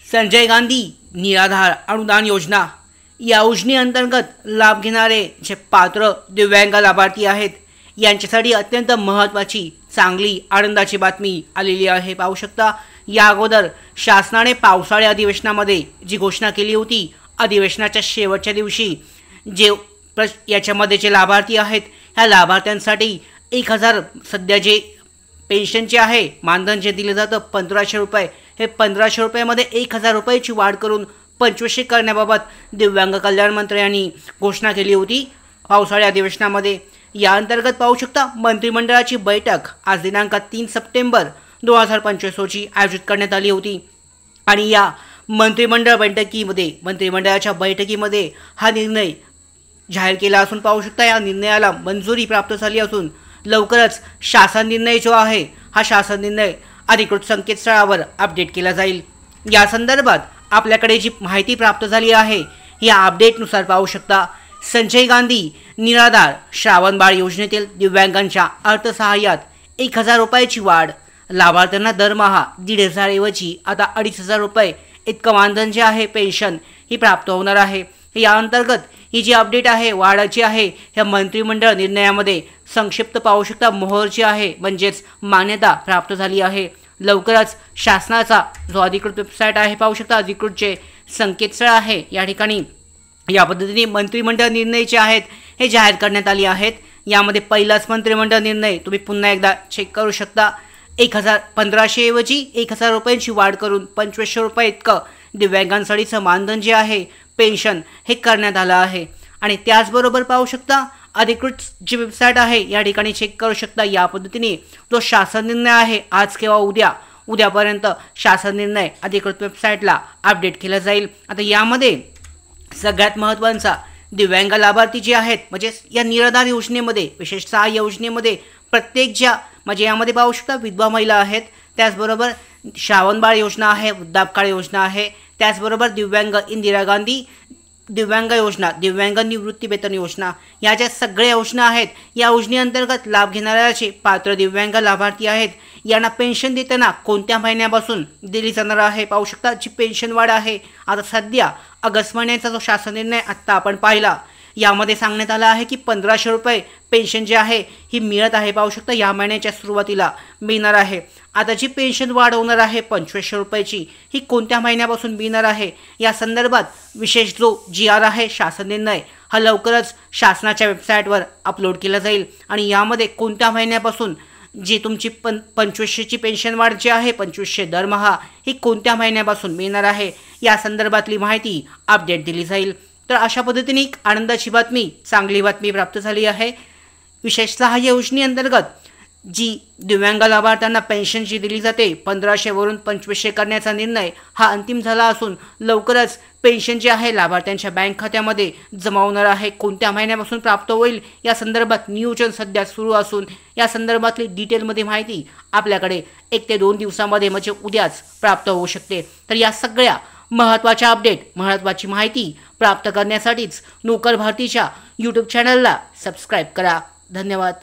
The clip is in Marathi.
संजय गांधी निराधार अनुदान योजना या योजनेअंतर्गत लाभ घेणारे जे पात्र दिव्यांग लाभार्थी आहेत यांच्यासाठी अत्यंत महत्त्वाची चांगली आनंदाची बातमी आलेली आहे। पाहू शकता, या अगोदर शासनाने पावसाळी अधिवेशनामध्ये जी घोषणा केली होती, अधिवेशनाच्या शेवटच्या दिवशी याच्यामध्ये जे लाभार्थी आहेत ह्या लाभार्थ्यांसाठी 1000 सध्या जे पेन्शनचे आहे मानधन जे दिले जातं 1500 रुपये, हे 1500 रुपयामध्ये 1000 रुपयाची वाढ करून 2500 करण्याबाबत दिव्यांग कल्याण मंत्र्यांनी घोषणा केली होती पावसाळी अधिवेशनामध्ये। या अंतर्गत पाहू शकता, मंत्रिमंडळाची बैठक आज दिनांक 3 सप्टेंबर 2025 रोजी आयोजित करण्यात आली होती आणि या मंत्रिमंडळाच्या बैठकीमध्ये हा निर्णय जाहीर केला असून पाहू शकता, या निर्णयाला मंजुरी प्राप्त झाली असून लवकरच शासन निर्णय जो आहे हा शासन निर्णय अधिकृत संकेतस्थळावर अपडेट केला जाईल। या संदर्भात आपल्याकडे जी माहिती प्राप्त झाली आहे या अपडेटनुसार पाहू शकता, संजय गांधी निराधार श्रावण बाळ योजनेतील दिव्यांगांच्या अर्थसहाय्यात 1000 रुपयाची वाढ, लाभार्थ्यांना दरमहा 1500 ऐवजी आता 2500 रुपये इतकं मानधन जे आहे पेन्शन ही प्राप्त होणार आहे। या अंतर्गत ही जी अपडेट आहे वाढाची आहे ह्या मंत्रिमंडळ निर्णयामध्ये संक्षिप्त पाहू शकता मोहर जी आहे म्हणजेच मान्यता प्राप्त झाली आहे। लवकरच शासनाचा जो अधिकृत वेबसाईट आहे पाहू शकता, अधिकृत जे संकेतस्थळ आहे या ठिकाणी या पद्धतीने मंत्रिमंडळ निर्णय जे आहेत हे जाहीर करण्यात आले आहेत। यामध्ये पहिलाच मंत्रिमंडळ निर्णय तुम्ही पुन्हा एकदा चेक करू शकता, 1500 ऐवजी 1000 रुपयांची वाढ करून 2500 रुपये इतकं दिव्यांगांसाठीचं मानधन जे आहे पेन्शन हे करण्यात आलं आहे। आणि त्याचबरोबर पाहू शकता, अधिकृत जी वेबसाईट आहे या ठिकाणी चेक करू शकता, या पद्धतीने जो शासन निर्णय आहे आज किंवा उद्यापर्यंत शासन निर्णय अधिकृत वेबसाईटला अपडेट केला जाईल। आता यामध्ये सगळ्यात महत्त्वाचा दिव्यांग लाभार्थी जे आहेत म्हणजे या निराधार योजनेमध्ये विशेषतः योजनेमध्ये प्रत्येक ज्या म्हणजे यामध्ये पाहू शकता विधवा महिला आहेत, त्याचबरोबर श्रावण बाळ योजना आहे, वृद्धापकाळ योजना आहे, त्याचबरोबर दिव्यांग इंदिरा गांधी दिव्यांग योजना, दिव्यांग निवृत्ती वेतन योजना, या ज्या सगळ्या योजना आहेत या योजनेअंतर्गत लाभ घेणाऱ्याचे पात्र दिव्यांग लाभार्थी आहेत यांना पेन्शन देताना कोणत्या महिन्यापासून दिली जाणार आहे पाहू शकता। जी पेन्शन वाढ आहे आता सध्या ऑगस्ट महिन्याचा जो शासन निर्णय आत्ता आपण पाहिला यामध्ये सांगण्यात आलं आहे की 1500 रुपये पेन्शन जे आहे ही मिळत आहे पाहू शकता, या महिन्याच्या सुरुवातीला मिळणार आहे। आता जी पेन्शन वाढ होणार आहे 2500 रुपयाची ही कोणत्या महिन्यापासून मिळणार आहे या संदर्भात विशेष जो GR आहे शासन निर्णय हा लवकरच शासनाच्या वेबसाईटवर अपलोड केला जाईल आणि यामध्ये कोणत्या महिन्यापासून जी तुमची 2500ची पेन्शन वाढ जी आहे 2500 दरमहा ही कोणत्या महिन्यापासून मिळणार आहे या संदर्भातली माहिती अपडेट दिली जाईल। तर अशा पद्धतीने एक आनंदाची बातमी, चांगली बातमी प्राप्त झाली आहे। विशेषतः या योजनेअंतर्गत जी दिव्यांग लाभार्थ्यांना पेन्शन जी दिली जाते 1500 वरून 2500 करण्याचा निर्णय हा अंतिम झाला असून लवकरच पेन्शन जी आहे लाभार्थ्यांच्या बँक खात्यामध्ये जमा होणार आहे। कोणत्या महिन्यापासून प्राप्त होईल या संदर्भात नियोजन सध्या सुरू असून या संदर्भातली डिटेलमध्ये माहिती आपल्याकडे 1 ते 2 दिवसामध्ये म्हणजे उद्याच प्राप्त होऊ शकते। तर या सगळ्या महत्त्वाच्या अपडेट, महत्त्वाची माहिती प्राप्त करण्यासाठीच नोकर भारतीच्या YouTube चॅनलला सबस्क्राईब करा। धन्यवाद।